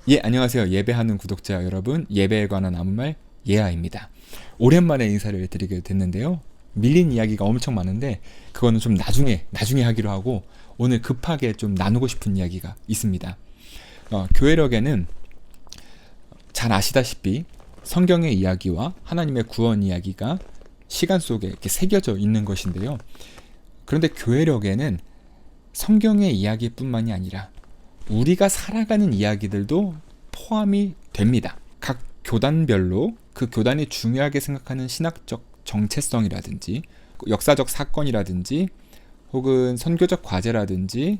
예, 안녕하세요. 예배하는 구독자 여러분, 예배에 관한 아무 말 예아입니다. 오랜만에 인사를 드리게 됐는데요. 밀린 이야기가 엄청 많은데 그거는 좀 나중에 하기로 하고 오늘 급하게 좀 나누고 싶은 이야기가 있습니다. 교회력에는 잘 아시다시피 성경의 이야기와 하나님의 구원 이야기가 시간 속에 이렇게 새겨져 있는 것인데요. 그런데 교회력에는 성경의 이야기뿐만이 아니라 우리가 살아가는 이야기들도 포함이 됩니다. 각 교단별로 그 교단이 중요하게 생각하는 신학적 정체성이라든지 역사적 사건이라든지 혹은 선교적 과제라든지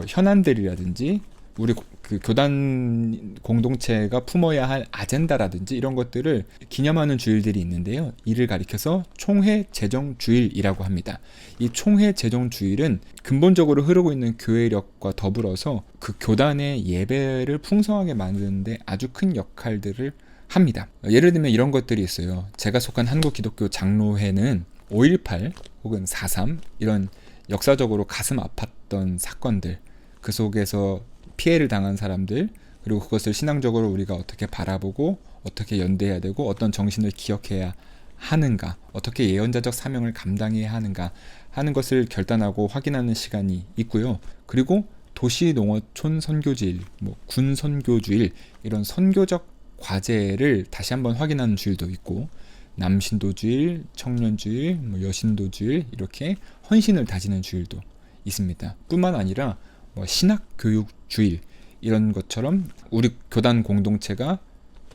현안들이라든지 우리 그 교단 공동체가 품어야 할 아젠다라든지 이런 것들을 기념하는 주일들이 있는데요. 이를 가리켜서 총회 제정 주일이라고 합니다. 이 총회 제정 주일은 근본적으로 흐르고 있는 교회력과 더불어서 그 교단의 예배를 풍성하게 만드는데 아주 큰 역할들을 합니다. 예를 들면 이런 것들이 있어요. 제가 속한 한국기독교 장로회는 5.18 혹은 4.3 이런 역사적으로 가슴 아팠던 사건들, 그 속에서 피해를 당한 사람들, 그리고 그것을 신앙적으로 우리가 어떻게 바라보고 어떻게 연대해야 되고 어떤 정신을 기억해야 하는가, 어떻게 예언자적 사명을 감당해야 하는가 하는 것을 결단하고 확인하는 시간이 있고요. 그리고 도시농어촌 선교주일, 군 선교주일, 이런 선교적 과제를 다시 한번 확인하는 주일도 있고, 남신도주일, 청년주일, 여신도주일, 이렇게 헌신을 다지는 주일도 있습니다. 뿐만 아니라 신학교육주일, 이런 것처럼 우리 교단 공동체가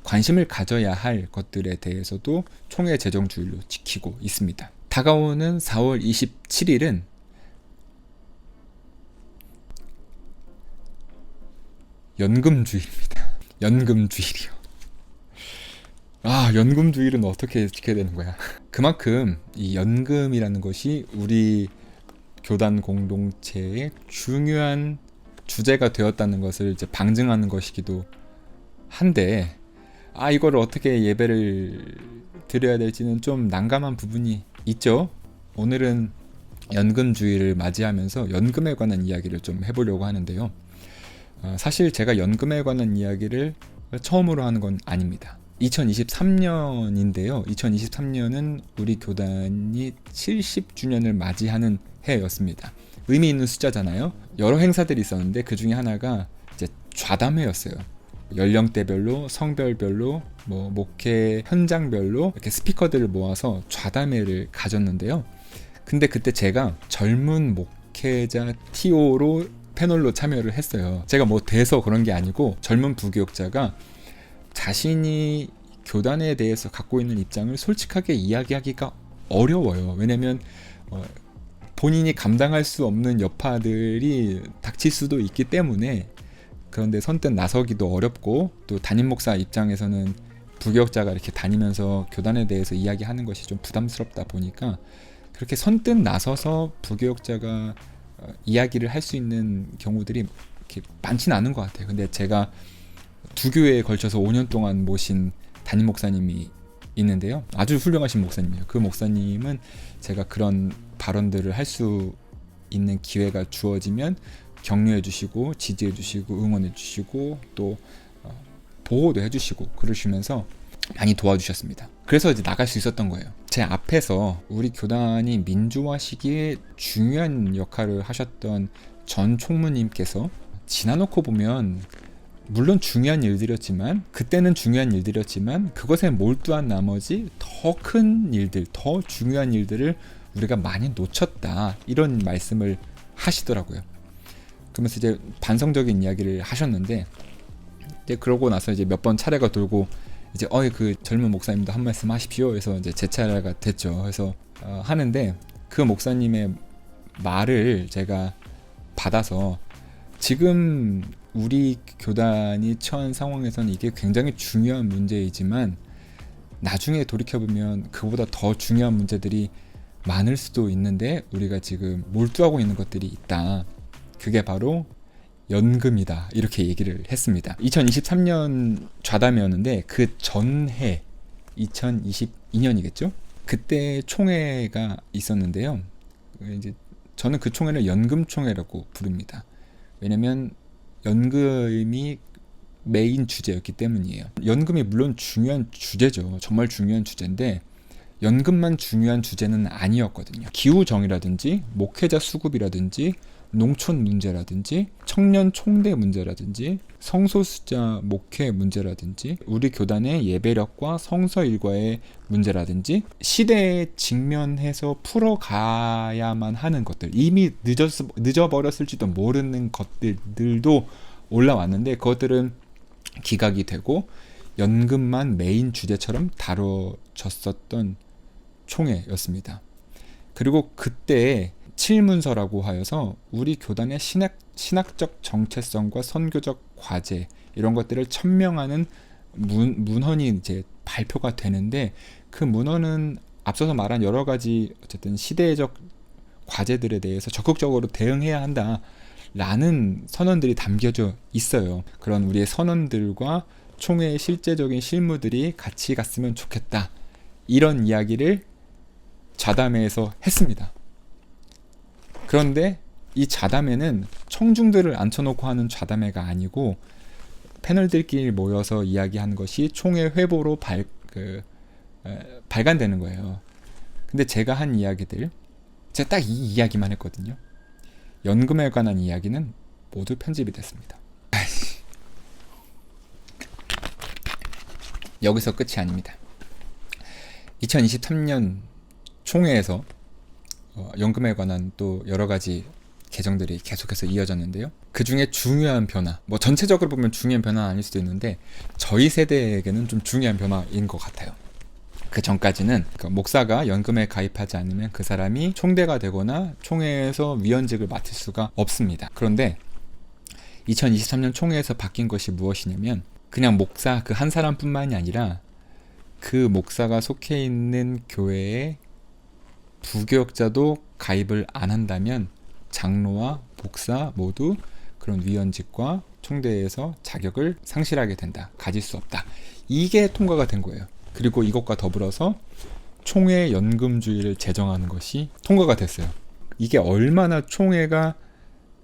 관심을 가져야 할 것들에 대해서도 총회 제정주일로 지키고 있습니다. 다가오는 4월 27일은 연금주일입니다. 연금주일이요. 연금주일은 어떻게 지켜야 되는 거야? 그만큼 이 연금이라는 것이 우리 교단 공동체의 중요한 주제가 되었다는 것을 이제 방증하는 것이기도 한데, 이거를 어떻게 예배를 드려야 될지는 좀 난감한 부분이 있죠. 오늘은 연금주의를 맞이하면서 연금에 관한 이야기를 좀 해보려고 하는데요. 사실 제가 연금에 관한 이야기를 처음으로 하는 건 아닙니다. 2023년인데요. 2023년은 우리 교단이 70주년을 맞이하는 해였습니다. 의미 있는 숫자잖아요. 여러 행사들이 있었는데 그 중에 하나가 이제 좌담회였어요. 연령대별로, 성별별로, 목회 현장별로 이렇게 스피커들을 모아서 좌담회를 가졌는데요. 근데 그때 제가 젊은 목회자 TO로 패널로 참여를 했어요. 제가 돼서 그런 게 아니고 젊은 부교육자가 자신이 교단에 대해서 갖고 있는 입장을 솔직하게 이야기하기가 어려워요. 왜냐면 본인이 감당할 수 없는 여파들이 닥칠 수도 있기 때문에. 그런데 선뜻 나서기도 어렵고, 또 담임 목사 입장에서는 부교육자가 이렇게 다니면서 교단에 대해서 이야기하는 것이 좀 부담스럽다 보니까 그렇게 선뜻 나서서 부교육자가 이야기를 할 수 있는 경우들이 이렇게 많지는 않은 것 같아요. 근데 제가 두 교회에 걸쳐서 5년 동안 모신 담임 목사님이 있는데요. 아주 훌륭하신 목사님이에요. 그 목사님은 제가 그런 발언들을 할 수 있는 기회가 주어지면 격려해 주시고, 지지해 주시고, 응원해 주시고, 또 보호도 해 주시고 그러시면서 많이 도와주셨습니다. 그래서 이제 나갈 수 있었던 거예요. 제 앞에서 우리 교단이 민주화 시기에 중요한 역할을 하셨던 전 총무님께서 지나놓고 보면 물론 중요한 일들이었지만, 그때는 중요한 일들이었지만 그것에 몰두한 나머지 더 큰 일들, 더 중요한 일들을 우리가 많이 놓쳤다, 이런 말씀을 하시더라고요. 그러면서 이제 반성적인 이야기를 하셨는데, 이제 그러고 나서 이제 몇 번 차례가 돌고 이제 그 젊은 목사님도 한 말씀 하십시오 해서 이제 제 차례가 됐죠. 그래서 하는데 그 목사님의 말을 제가 받아서, 지금 우리 교단이 처한 상황에서는 이게 굉장히 중요한 문제이지만 나중에 돌이켜보면 그보다 더 중요한 문제들이 많을 수도 있는데 우리가 지금 몰두하고 있는 것들이 있다. 그게 바로 연금이다, 이렇게 얘기를 했습니다. 2023년 좌담회였는데 그 전해 2022년이겠죠? 그때 총회가 있었는데요. 이제 저는 그 총회를 연금총회라고 부릅니다. 왜냐면 연금이 메인 주제였기 때문이에요. 연금이 물론 중요한 주제죠. 정말 중요한 주제인데 연금만 중요한 주제는 아니었거든요. 기후정의라든지 목회자 수급이라든지 농촌 문제라든지 청년 총대 문제라든지 성소수자 목회 문제라든지 우리 교단의 예배력과 성서 일과의 문제라든지 시대에 직면해서 풀어가야만 하는 것들, 이미 늦어버렸을지도 모르는 것들도 올라왔는데 그것들은 기각이 되고 연금만 메인 주제처럼 다뤄졌었던 총회였습니다. 그리고 그때 칠문서라고 하여서 우리 교단의 신학적 정체성과 선교적 과제 이런 것들을 천명하는 문헌이 이제 발표가 되는데 그 문헌은 앞서서 말한 여러 가지 어쨌든 시대적 과제들에 대해서 적극적으로 대응해야 한다라는 선언들이 담겨져 있어요. 그런 우리의 선언들과 총회의 실제적인 실무들이 같이 갔으면 좋겠다. 이런 이야기를 좌담회에서 했습니다. 그런데 이 좌담회는 청중들을 앉혀놓고 하는 좌담회가 아니고 패널들끼리 모여서 이야기한 것이 총회 회보로 발간되는 거예요. 근데 제가 한 이야기들, 제가 딱 이 이야기만 했거든요. 연금에 관한 이야기는 모두 편집이 됐습니다. 여기서 끝이 아닙니다. 2023년 총회에서 연금에 관한 또 여러 가지 개정들이 계속해서 이어졌는데요. 그 중에 중요한 변화, 뭐 전체적으로 보면 중요한 변화는 아닐 수도 있는데 저희 세대에게는 좀 중요한 변화인 것 같아요. 그 전까지는 목사가 연금에 가입하지 않으면 그 사람이 총대가 되거나 총회에서 위원직을 맡을 수가 없습니다. 그런데 2023년 총회에서 바뀐 것이 무엇이냐면 그냥 목사 그 한 사람뿐만이 아니라 그 목사가 속해 있는 교회에 부교역자도 가입을 안 한다면 장로와 목사 모두 그런 위원직과 총대에서 자격을 상실하게 된다. 가질 수 없다. 이게 통과가 된 거예요. 그리고 이것과 더불어서 총회 연금주의를 제정하는 것이 통과가 됐어요. 이게 얼마나 총회가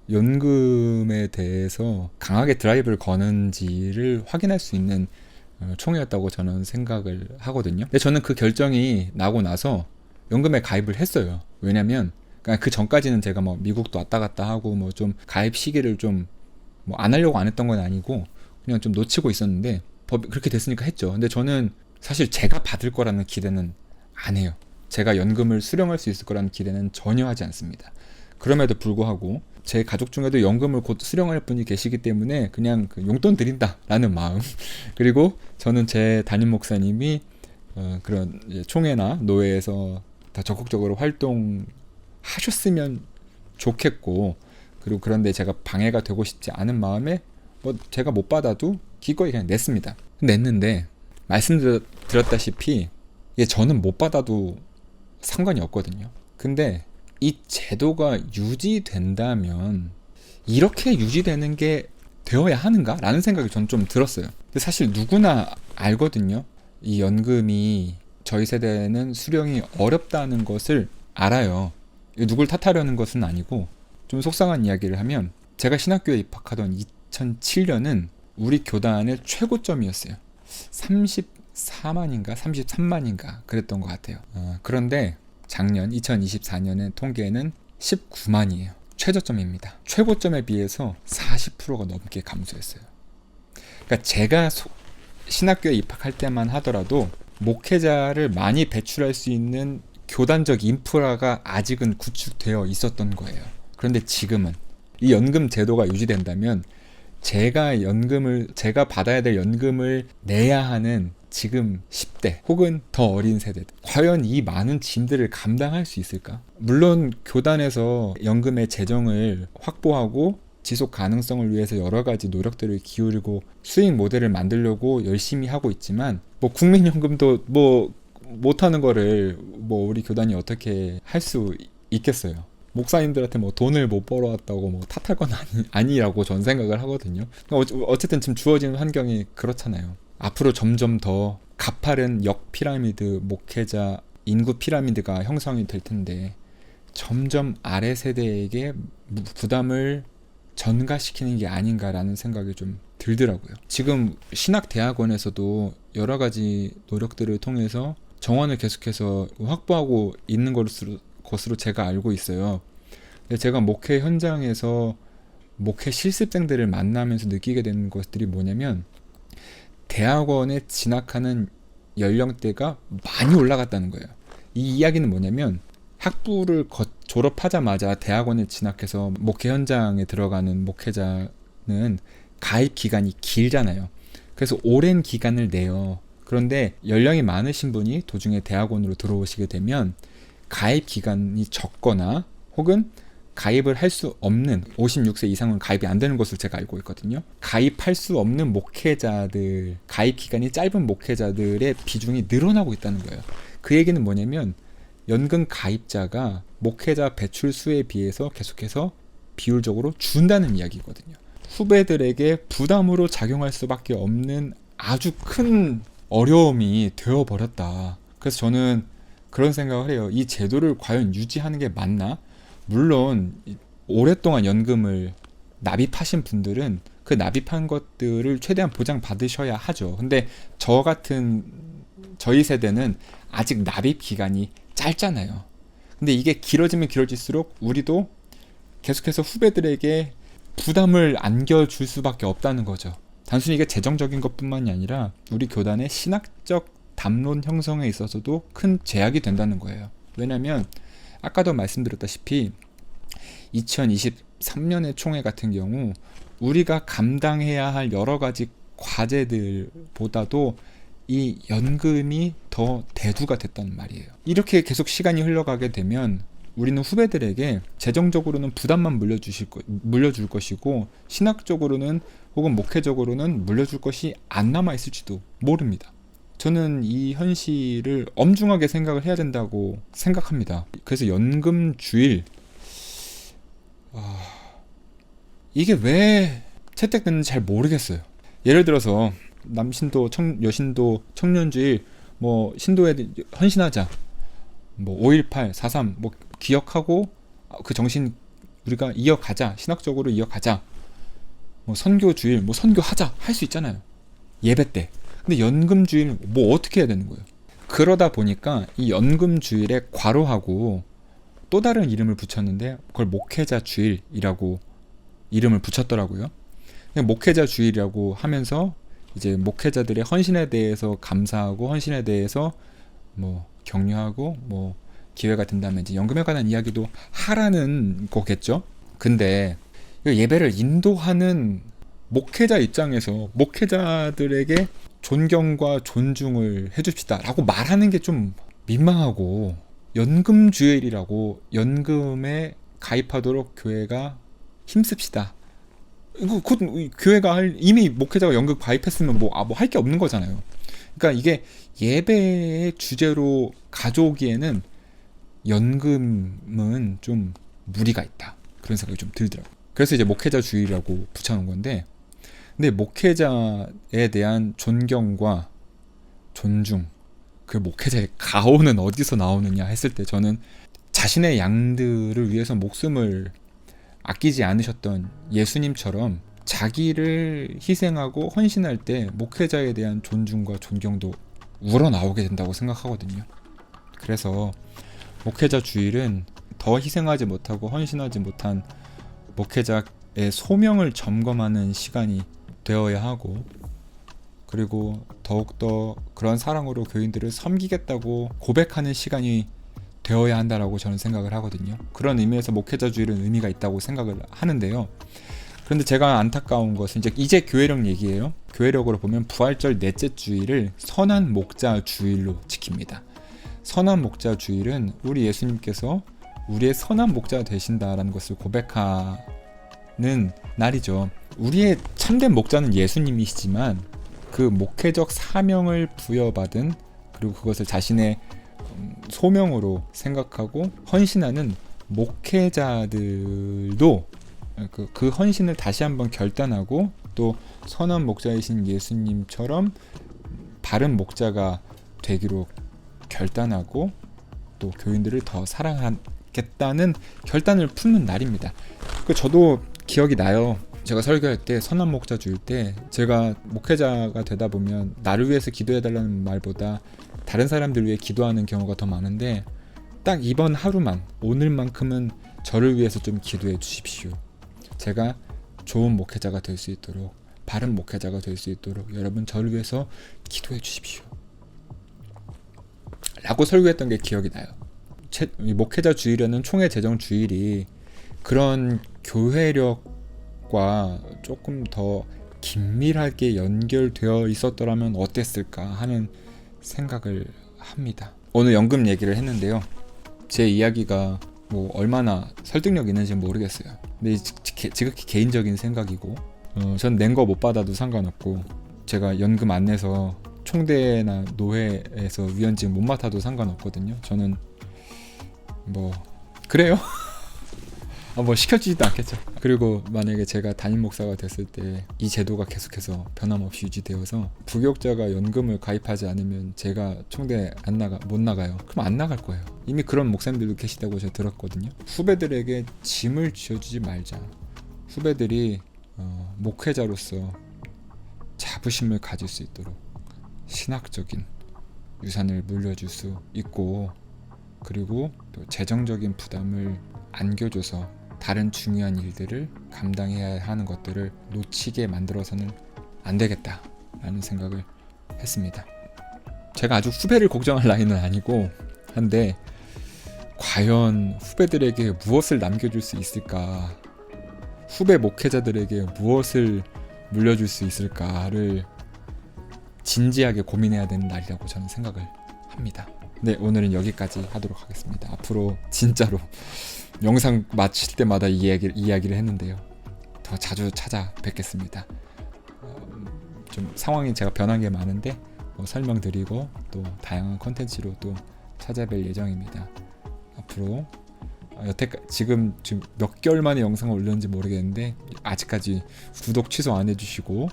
연금에 대해서 강하게 드라이브를 거는지를 확인할 수 있는 총회였다고 저는 생각을 하거든요. 근데 저는 그 결정이 나고 나서 연금에 가입을 했어요. 왜냐면 그 전까지는 제가 뭐 미국도 왔다 갔다 하고 뭐 좀 가입 시기를 좀 뭐 안 하려고 안 했던 건 아니고 그냥 좀 놓치고 있었는데 법이 그렇게 됐으니까 했죠. 근데 저는 사실 제가 받을 거라는 기대는 안 해요. 제가 연금을 수령할 수 있을 거라는 기대는 전혀 하지 않습니다. 그럼에도 불구하고 제 가족 중에도 연금을 곧 수령할 분이 계시기 때문에 그냥 그 용돈 드린다라는 마음 그리고 저는 제 담임 목사님이 그런 총회나 노회에서 더 적극적으로 활동하셨으면 좋겠고 그리고 그런데 제가 방해가 되고 싶지 않은 마음에 뭐 제가 못 받아도 기꺼이 그냥 냈습니다. 냈는데 말씀드렸다시피 저는 못 받아도 상관이 없거든요. 근데 이 제도가 유지된다면 이렇게 유지되는 게 되어야 하는가? 라는 생각이 전 좀 들었어요. 근데 사실 누구나 알거든요. 이 연금이 저희 세대는 수령이 어렵다는 것을 알아요. 누굴 탓하려는 것은 아니고 좀 속상한 이야기를 하면 제가 신학교에 입학하던 2007년은 우리 교단의 최고점이었어요. 34만인가 33만인가 그랬던 것 같아요. 그런데 작년 2024년의 통계는 19만이에요. 최저점입니다. 최고점에 비해서 40%가 넘게 감소했어요. 그러니까 제가 신학교에 입학할 때만 하더라도 목회자를 많이 배출할 수 있는 교단적 인프라가 아직은 구축되어 있었던 거예요. 그런데 지금은 이 연금 제도가 유지된다면 제가 받아야 될 연금을 내야 하는 지금 10대 혹은 더 어린 세대 과연 이 많은 짐들을 감당할 수 있을까? 물론 교단에서 연금의 재정을 확보하고 지속 가능성을 위해서 여러 가지 노력들을 기울이고 수익 모델을 만들려고 열심히 하고 있지만 뭐 국민연금도 뭐 못하는 거를 뭐 우리 교단이 어떻게 할 수 있겠어요. 목사님들한테 뭐 돈을 못 벌어왔다고 뭐 탓할 건 아니라고 전 생각을 하거든요. 어쨌든 지금 주어지는 환경이 그렇잖아요. 앞으로 점점 더 가파른 역 피라미드 목회자 인구 피라미드가 형성이 될 텐데 점점 아래 세대에게 부담을 전가시키는 게 아닌가라는 생각이 좀 들더라고요. 지금 신학대학원에서도 여러 가지 노력들을 통해서 정원을 계속해서 확보하고 있는 것으로 제가 알고 있어요. 근데 제가 목회 현장에서 목회 실습생들을 만나면서 느끼게 되는 것들이 뭐냐면, 대학원에 진학하는 연령대가 많이 올라갔다는 거예요. 이 이야기는 뭐냐면, 학부를 졸업하자마자 대학원에 진학해서 목회 현장에 들어가는 목회자는 가입 기간이 길잖아요. 그래서 오랜 기간을 내요. 그런데 연령이 많으신 분이 도중에 대학원으로 들어오시게 되면 가입 기간이 적거나 혹은 가입을 할 수 없는, 56세 이상은 가입이 안 되는 것으로 제가 알고 있거든요. 가입할 수 없는 목회자들, 가입 기간이 짧은 목회자들의 비중이 늘어나고 있다는 거예요. 그 얘기는 뭐냐면, 연금 가입자가 목회자 배출 수에 비해서 계속해서 비율적으로 준다는 이야기거든요. 후배들에게 부담으로 작용할 수밖에 없는 아주 큰 어려움이 되어버렸다. 그래서 저는 그런 생각을 해요. 이 제도를 과연 유지하는 게 맞나? 물론 오랫동안 연금을 납입하신 분들은 그 납입한 것들을 최대한 보장받으셔야 하죠. 근데 저희 세대는 아직 납입 기간이 짧잖아요. 근데 이게 길어지면 길어질수록 우리도 계속해서 후배들에게 부담을 안겨줄 수밖에 없다는 거죠. 단순히 이게 재정적인 것뿐만이 아니라 우리 교단의 신학적 담론 형성에 있어서도 큰 제약이 된다는 거예요. 왜냐하면 아까도 말씀드렸다시피 2023년의 총회 같은 경우 우리가 감당해야 할 여러 가지 과제들보다도 이 연금이 더 대두가 됐단 말이에요. 이렇게 계속 시간이 흘러가게 되면 우리는 후배들에게 재정적으로는 부담만 물려줄 것이고, 신학적으로는 혹은 목회적으로는 물려줄 것이 안 남아있을지도 모릅니다. 저는 이 현실을 엄중하게 생각을 해야 된다고 생각합니다. 그래서 연금주일, 이게 왜 채택됐는지 잘 모르겠어요. 예를 들어서 남신도, 여신도, 청년주일, 뭐 신도에 헌신하자, 뭐 5.18, 4.3 뭐 기억하고 그 정신 우리가 이어가자, 신학적으로 이어가자, 뭐 선교주일, 뭐 선교하자 할 수 있잖아요, 예배 때. 근데 연금주일 뭐 어떻게 해야 되는 거예요? 그러다 보니까 이 연금주일에 괄호하고 또 다른 이름을 붙였는데 그걸 목회자주일이라고 이름을 붙였더라고요. 목회자주일이라고 하면서 이제 목회자들의 헌신에 대해서 감사하고 헌신에 대해서 뭐 격려하고 뭐 기회가 된다면 이제 연금에 관한 이야기도 하라는 거겠죠. 근데 예배를 인도하는 목회자 입장에서 목회자들에게 존경과 존중을 해줍시다 라고 말하는 게 좀 민망하고, 연금주일이라고 연금에 가입하도록 교회가 힘씁시다, 이거 곧 교회가 이미 목회자가 연금 가입했으면 뭐 할 게 없는 거잖아요. 그러니까 이게 예배의 주제로 가져오기에는 연금은 좀 무리가 있다, 그런 생각이 좀 들더라고요. 그래서 이제 목회자 주일이라고 붙여놓은 건데, 근데 목회자에 대한 존경과 존중, 그 목회자의 가오는 어디서 나오느냐 했을 때, 저는 자신의 양들을 위해서 목숨을 아끼지 않으셨던 예수님처럼 자기를 희생하고 헌신할 때 목회자에 대한 존중과 존경도 우러나오게 된다고 생각하거든요. 그래서 목회자 주일은 더 희생하지 못하고 헌신하지 못한 목회자의 소명을 점검하는 시간이 되어야 하고, 그리고 더욱더 그런 사랑으로 교인들을 섬기겠다고 고백하는 시간이 되어야 한다라고 저는 생각을 하거든요. 그런 의미에서 목회자 주일은 의미가 있다고 생각을 하는데요. 그런데 제가 안타까운 것은 이제 교회력 얘기예요. 교회력으로 보면 부활절 넷째 주일을 선한 목자 주일로 지킵니다. 선한 목자 주일은 우리 예수님께서 우리의 선한 목자가 되신다라는 것을 고백하는 날이죠. 우리의 참된 목자는 예수님이시지만 그 목회적 사명을 부여받은, 그리고 그것을 자신의 소명으로 생각하고 헌신하는 목회자들도 그 헌신을 다시 한번 결단하고, 또 선한 목자이신 예수님처럼 바른 목자가 되기로 결단하고, 또 교인들을 더 사랑하겠다는 결단을 품는 날입니다. 저도 기억이 나요. 제가 설교할 때 선한 목자 주일 때 제가 목회자가 되다 보면 나를 위해서 기도해달라는 말보다 다른 사람들 위해 기도하는 경우가 더 많은데 딱 이번 하루만 오늘만큼은 저를 위해서 좀 기도해 주십시오. 제가 좋은 목회자가 될 수 있도록 바른 목회자가 될 수 있도록 여러분 저를 위해서 기도해 주십시오. 라고 설교했던 게 기억이 나요. 목회자 주일에는 총회 재정 주일이 그런 교회력과 조금 더 긴밀하게 연결되어 있었더라면 어땠을까 하는 생각을 합니다. 오늘 연금 얘기를 했는데요. 제 이야기가 뭐 얼마나 설득력 있는지 모르겠어요. 근데 지극히 개인적인 생각이고 전 낸 거 못 받아도 상관없고 제가 연금 안 내서 총대나 노회에서 위원직 못 맡아도 상관없거든요. 저는 뭐 그래요. 뭐 시켜주지도 않겠죠. 그리고 만약에 제가 담임 목사가 됐을 때 이 제도가 계속해서 변함없이 유지되어서 부교육자가 연금을 가입하지 않으면 제가 총대 못 나가요. 그럼 안 나갈 거예요. 이미 그런 목사님들도 계시다고 제가 들었거든요. 후배들에게 짐을 지어주지 말자. 후배들이 목회자로서 자부심을 가질 수 있도록 신학적인 유산을 물려줄 수 있고 그리고 또 재정적인 부담을 안겨줘서 다른 중요한 일들을 감당해야 하는 것들을 놓치게 만들어서는 안 되겠다라는 생각을 했습니다. 제가 아주 후배를 걱정할 나이는 아니고 한데 과연 후배들에게 무엇을 남겨줄 수 있을까, 후배 목회자들에게 무엇을 물려줄 수 있을까를 진지하게 고민해야 되는 날이라고 저는 생각을 합니다. 네, 오늘은 여기까지 하도록 하겠습니다. 앞으로 진짜로 영상 마칠 때마다 이야기를 했는데요. 더 자주 찾아뵙겠습니다. 좀 상황이 제가 변한 게 많은데 설명드리고 또 다양한 콘텐츠로 또 찾아뵐 예정입니다. 앞으로 여태까지 지금 몇 개월 만에 영상을 올렸는지 모르겠는데 아직까지 구독 취소 안 해주시고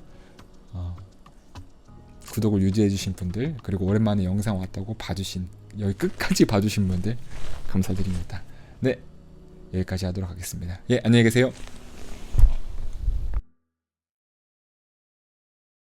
구독을 유지해주신 분들 그리고 오랜만에 영상 왔다고 봐주신 여기 끝까지 봐주신 분들 감사드립니다. 네, 여기까지 하도록 하겠습니다. 예, 안녕히 계세요.